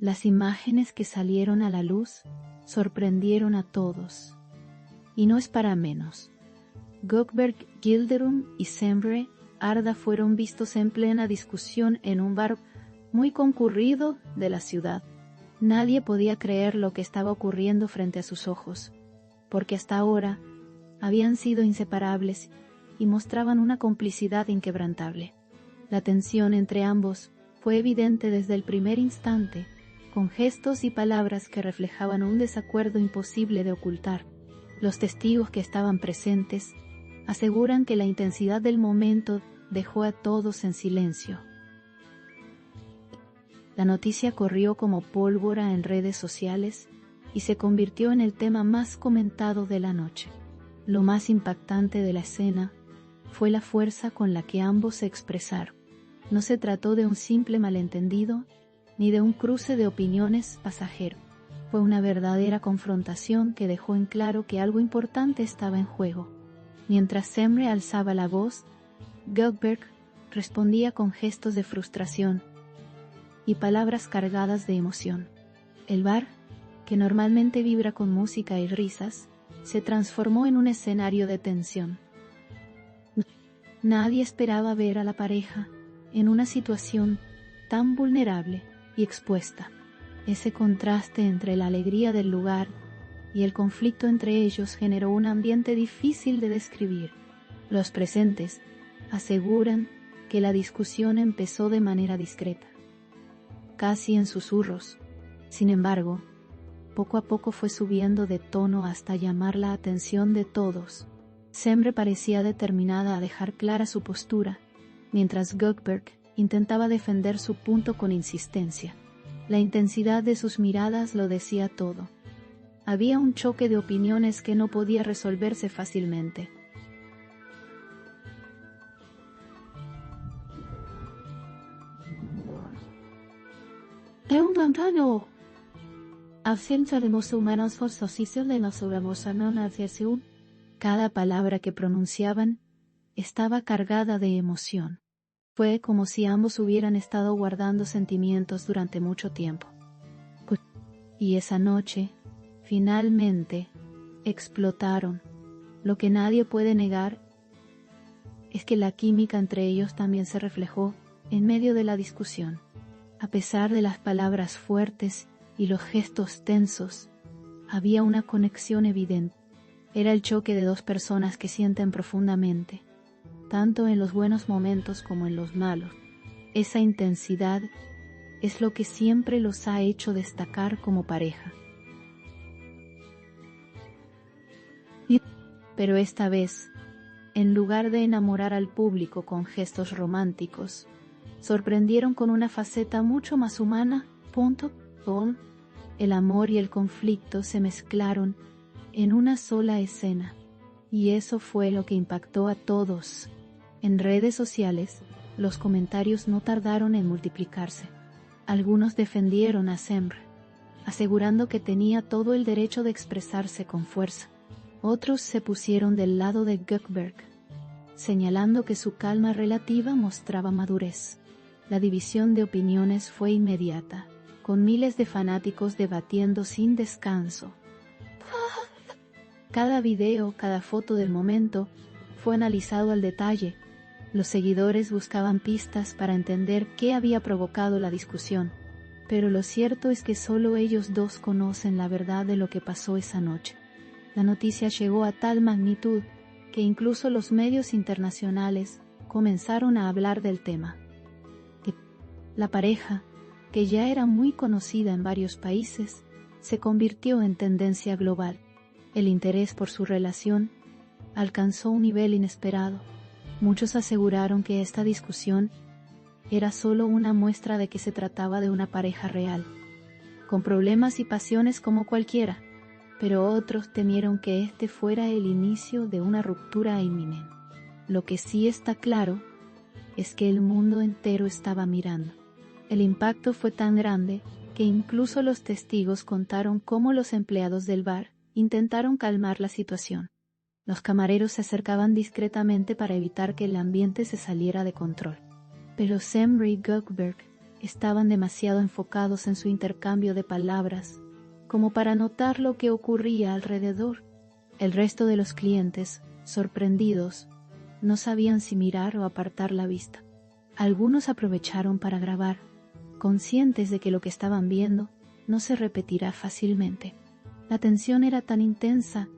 Las imágenes que salieron a la luz sorprendieron a todos. Y no es para menos. Gökberg, Gilderum y Sembre Arda fueron vistos en plena discusión en un bar muy concurrido de la ciudad. Nadie podía creer lo que estaba ocurriendo frente a sus ojos, porque hasta ahora habían sido inseparables y mostraban una complicidad inquebrantable. La tensión entre ambos fue evidente desde el primer instante, con gestos y palabras que reflejaban un desacuerdo imposible de ocultar. Los testigos que estaban presentes aseguran que la intensidad del momento dejó a todos en silencio. La noticia corrió como pólvora en redes sociales y se convirtió en el tema más comentado de la noche. Lo más impactante de la escena fue la fuerza con la que ambos se expresaron. No se trató de un simple malentendido ni de un cruce de opiniones pasajero. Fue una verdadera confrontación que dejó en claro que algo importante estaba en juego. Mientras Semre alzaba la voz, Gökberg respondía con gestos de frustración y palabras cargadas de emoción. El bar, que normalmente vibra con música y risas, se transformó en un escenario de tensión. Nadie esperaba ver a la pareja en una situación tan vulnerable y expuesta. Ese contraste entre la alegría del lugar y el conflicto entre ellos generó un ambiente difícil de describir. Los presentes aseguran que la discusión empezó de manera discreta, casi en susurros. Sin embargo, poco a poco fue subiendo de tono hasta llamar la atención de todos. Sembre parecía determinada a dejar clara su postura, mientras Gökberg intentaba defender su punto con insistencia. La intensidad de sus miradas lo decía todo. Había un choque de opiniones que no podía resolverse fácilmente. Cada palabra que pronunciaban estaba cargada de emoción. Fue como si ambos hubieran estado guardando sentimientos durante mucho tiempo. Y esa noche, finalmente, explotaron. Lo que nadie puede negar es que la química entre ellos también se reflejó en medio de la discusión. A pesar de las palabras fuertes y los gestos tensos, había una conexión evidente. Era el choque de dos personas que sienten profundamente, tanto en los buenos momentos como en los malos. Esa intensidad es lo que siempre los ha hecho destacar como pareja. Pero esta vez, en lugar de enamorar al público con gestos románticos, sorprendieron con una faceta mucho más humana. El amor y el conflicto se mezclaron en una sola escena, y eso fue lo que impactó a todos. En redes sociales, los comentarios no tardaron en multiplicarse. Algunos defendieron a Sembre, asegurando que tenía todo el derecho de expresarse con fuerza. Otros se pusieron del lado de Gökberg, señalando que su calma relativa mostraba madurez. La división de opiniones fue inmediata, con miles de fanáticos debatiendo sin descanso. Cada video, cada foto del momento fue analizado al detalle. Los seguidores buscaban pistas para entender qué había provocado la discusión, pero lo cierto es que solo ellos dos conocen la verdad de lo que pasó esa noche. La noticia llegó a tal magnitud que incluso los medios internacionales comenzaron a hablar del tema. La pareja, que ya era muy conocida en varios países, se convirtió en tendencia global. El interés por su relación alcanzó un nivel inesperado. Muchos aseguraron que esta discusión era solo una muestra de que se trataba de una pareja real, con problemas y pasiones como cualquiera, pero otros temieron que este fuera el inicio de una ruptura inminente. Lo que sí está claro es que el mundo entero estaba mirando. El impacto fue tan grande que incluso los testigos contaron cómo los empleados del bar intentaron calmar la situación. Los camareros se acercaban discretamente para evitar que el ambiente se saliera de control. Pero Sembre y Gökberg estaban demasiado enfocados en su intercambio de palabras como para notar lo que ocurría alrededor. El resto de los clientes, sorprendidos, no sabían si mirar o apartar la vista. Algunos aprovecharon para grabar, conscientes de que lo que estaban viendo no se repetirá fácilmente. La tensión era tan intensa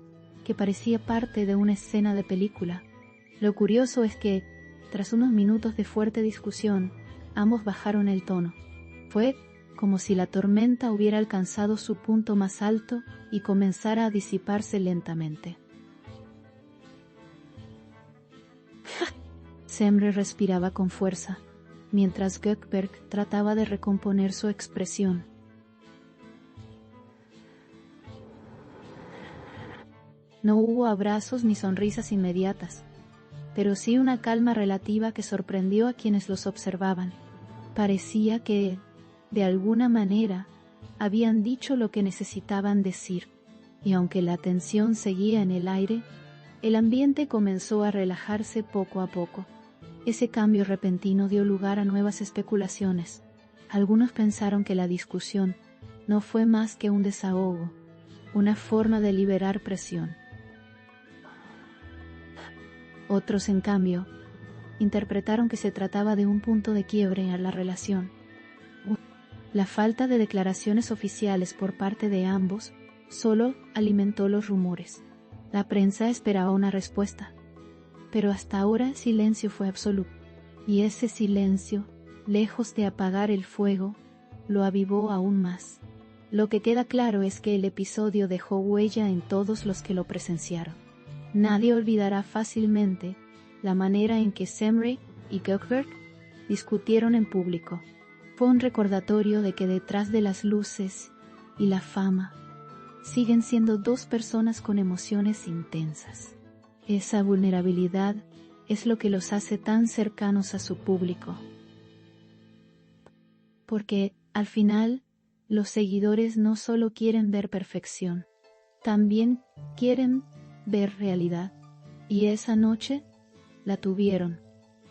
que parecía parte de una escena de película. Lo curioso es que, tras unos minutos de fuerte discusión, ambos bajaron el tono. Fue como si la tormenta hubiera alcanzado su punto más alto y comenzara a disiparse lentamente. Semre respiraba con fuerza, mientras Gökberg trataba de recomponer su expresión. No hubo abrazos ni sonrisas inmediatas, pero sí una calma relativa que sorprendió a quienes los observaban. Parecía que, de alguna manera, habían dicho lo que necesitaban decir, y aunque la tensión seguía en el aire, el ambiente comenzó a relajarse poco a poco. Ese cambio repentino dio lugar a nuevas especulaciones. Algunos pensaron que la discusión no fue más que un desahogo, una forma de liberar presión. Otros, en cambio, interpretaron que se trataba de un punto de quiebre en la relación. La falta de declaraciones oficiales por parte de ambos solo alimentó los rumores. La prensa esperaba una respuesta, pero hasta ahora el silencio fue absoluto, y ese silencio, lejos de apagar el fuego, lo avivó aún más. Lo que queda claro es que el episodio dejó huella en todos los que lo presenciaron. Nadie olvidará fácilmente la manera en que Semre y Gökberg discutieron en público. Fue un recordatorio de que detrás de las luces y la fama siguen siendo dos personas con emociones intensas. Esa vulnerabilidad es lo que los hace tan cercanos a su público. Porque, al final, los seguidores no solo quieren ver perfección, también quieren ver realidad. Y esa noche la tuvieron.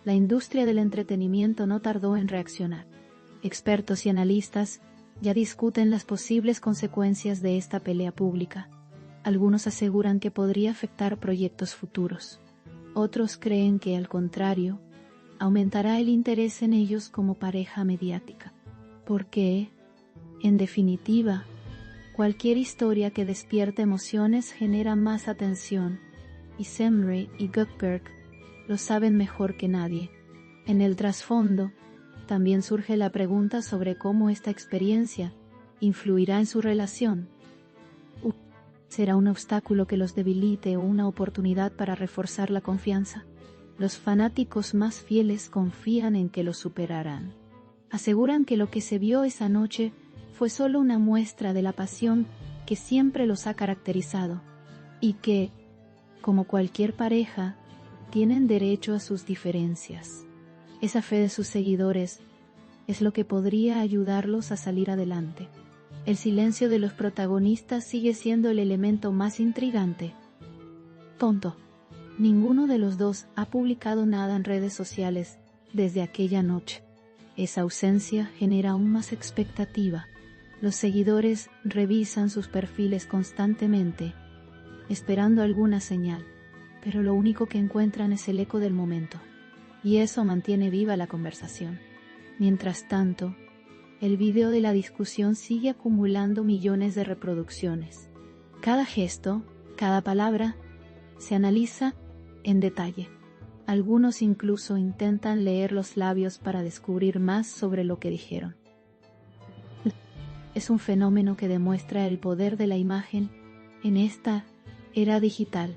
La industria del entretenimiento no tardó en reaccionar. Expertos y analistas ya discuten las posibles consecuencias de esta pelea pública. Algunos aseguran que podría afectar proyectos futuros. Otros creen que, al contrario, aumentará el interés en ellos como pareja mediática. Porque, en definitiva, cualquier historia que despierte emociones genera más atención, y Semre y Gökberg lo saben mejor que nadie. En el trasfondo, también surge la pregunta sobre cómo esta experiencia influirá en su relación. ¿Será un obstáculo que los debilite o una oportunidad para reforzar la confianza? Los fanáticos más fieles confían en que lo superarán. Aseguran que lo que se vio esa noche fue solo una muestra de la pasión que siempre los ha caracterizado, y que, como cualquier pareja, tienen derecho a sus diferencias. Esa fe de sus seguidores es lo que podría ayudarlos a salir adelante. El silencio de los protagonistas sigue siendo el elemento más intrigante. Tonto. Ninguno de los dos ha publicado nada en redes sociales desde aquella noche. Esa ausencia genera aún más expectativa. Los seguidores revisan sus perfiles constantemente, esperando alguna señal, pero lo único que encuentran es el eco del momento, y eso mantiene viva la conversación. Mientras tanto, el video de la discusión sigue acumulando millones de reproducciones. Cada gesto, cada palabra, se analiza en detalle. Algunos incluso intentan leer los labios para descubrir más sobre lo que dijeron. Es un fenómeno que demuestra el poder de la imagen en esta era digital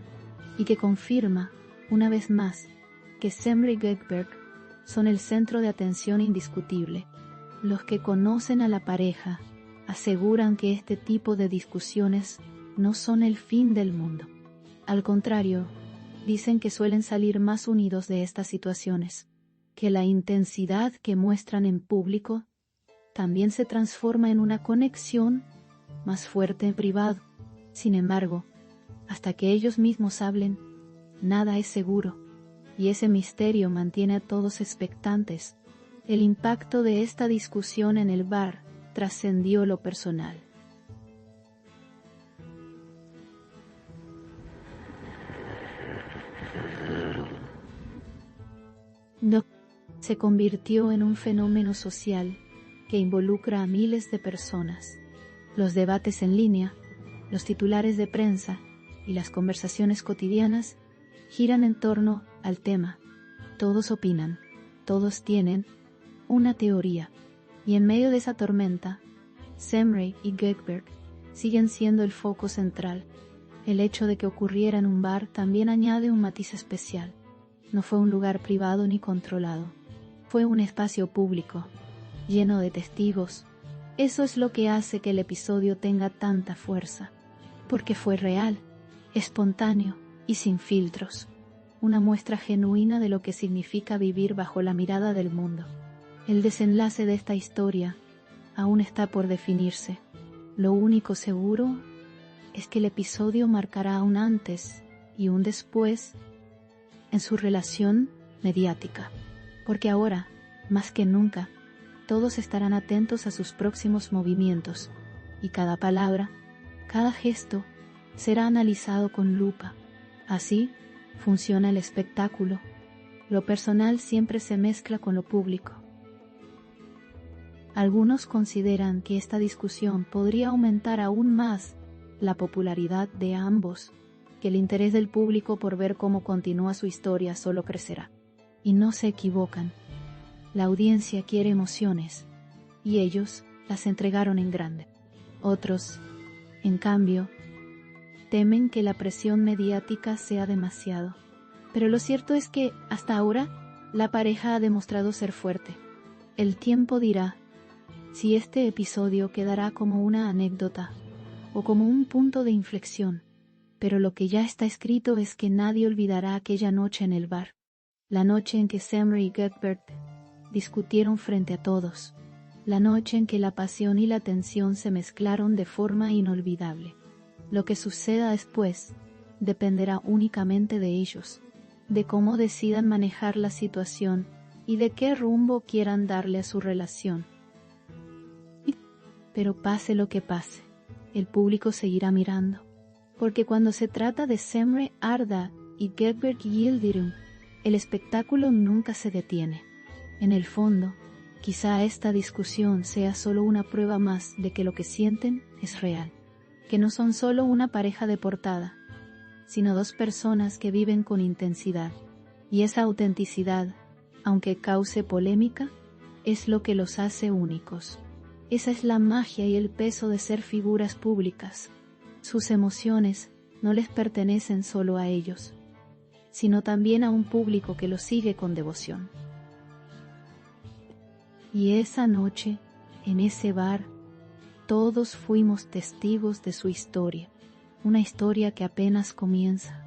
y que confirma, una vez más, que Semre y Gökberg son el centro de atención indiscutible. Los que conocen a la pareja aseguran que este tipo de discusiones no son el fin del mundo. Al contrario, dicen que suelen salir más unidos de estas situaciones, que la intensidad que muestran en público también se transforma en una conexión más fuerte en privado. Sin embargo, hasta que ellos mismos hablen, nada es seguro, y ese misterio mantiene a todos expectantes El impacto de esta discusión en el bar trascendió lo personal. No se convirtió en un fenómeno social que involucra a miles de personas. Los debates en línea, los titulares de prensa y las conversaciones cotidianas giran en torno al tema. Todos opinan, todos tienen una teoría, y en medio de esa tormenta, Semrey y Gekberg siguen siendo el foco central. El hecho de que ocurriera en un bar también añade un matiz especial. No fue un lugar privado ni controlado. Fue un espacio público, lleno de testigos. Eso es lo que hace que el episodio tenga tanta fuerza. Porque fue real, espontáneo y sin filtros. Una muestra genuina de lo que significa vivir bajo la mirada del mundo. El desenlace de esta historia aún está por definirse. Lo único seguro es que el episodio marcará un antes y un después en su relación mediática, porque ahora, más que nunca, todos estarán atentos a sus próximos movimientos, y cada palabra, cada gesto, será analizado con lupa. Así funciona el espectáculo. Lo personal siempre se mezcla con lo público. Algunos consideran que esta discusión podría aumentar aún más la popularidad de ambos, que el interés del público por ver cómo continúa su historia solo crecerá. Y no se equivocan. La audiencia quiere emociones, y ellos las entregaron en grande. Otros, en cambio, temen que la presión mediática sea demasiado. Pero lo cierto es que, hasta ahora, la pareja ha demostrado ser fuerte. El tiempo dirá si este episodio quedará como una anécdota o como un punto de inflexión. Pero lo que ya está escrito es que nadie olvidará aquella noche en el bar. La noche en que Semrey y Gekberg discutieron frente a todos. La noche en que la pasión y la tensión se mezclaron de forma inolvidable. Lo que suceda después dependerá únicamente de ellos, de cómo decidan manejar la situación y de qué rumbo quieran darle a su relación. Pero pase lo que pase, el público seguirá mirando. Porque cuando se trata de Semrey Arda y Gekberg Yildirim, el espectáculo nunca se detiene. En el fondo, quizá esta discusión sea solo una prueba más de que lo que sienten es real, que no son solo una pareja de portada, sino dos personas que viven con intensidad, y esa autenticidad, aunque cause polémica, es lo que los hace únicos. Esa es la magia y el peso de ser figuras públicas. Sus emociones no les pertenecen solo a ellos, sino también a un público que los sigue con devoción. Y esa noche, en ese bar, todos fuimos testigos de su historia, una historia que apenas comienza.